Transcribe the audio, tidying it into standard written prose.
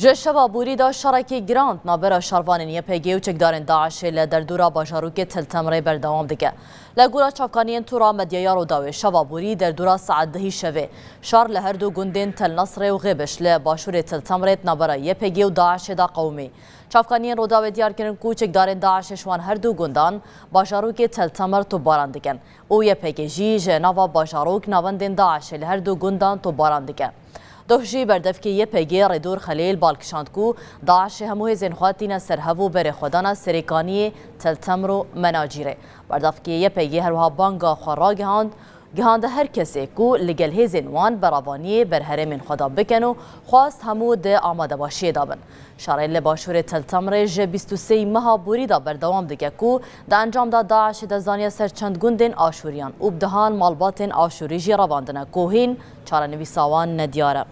جشوا بوری دا شرکی گراند نابرا شاروان یپگی و چکدارن داعش لدر دورا باجاروک تل تمره بردوام دیگه لگورا چافکانین تورا مدیار و داوی شوا بوری در دورا ساعت دهی شوه شار لهر دو گندین تل نصر و غیبش لباشور تل تمره نابرا یپگی و داعش دا قومی چافکانین رو داوی دیار کرن کو چکدارن داعش شوان هر دو گندان باجاروک تل تمر تو باران دیگن او یپگی جی جنوا باجاروک نواندن داعش لهر دو گندان تو باران دیگه دوشی بردفکی یپگی ردور خلیل بالکشاند کو داعش هموی زنخواتینا سرهو بر خودانا سریکانی تلتمرو مناجیره بردفکی یپگی هروها بانگا خورا گهاند هر کسی کو لگل هیزن وان براوانی بر هرمین خدا بکنو خواست همو ده آماده باشی دابن شارل باشور تلتمر ج 23 ماه بوری دا بردوام دیگه کو ده انجام دا داعش ده زانیه سر چند گندن آشوریان و بدهان مالباتن آشوری جی رواندنه کوهین چارنوی ساوان ندیاره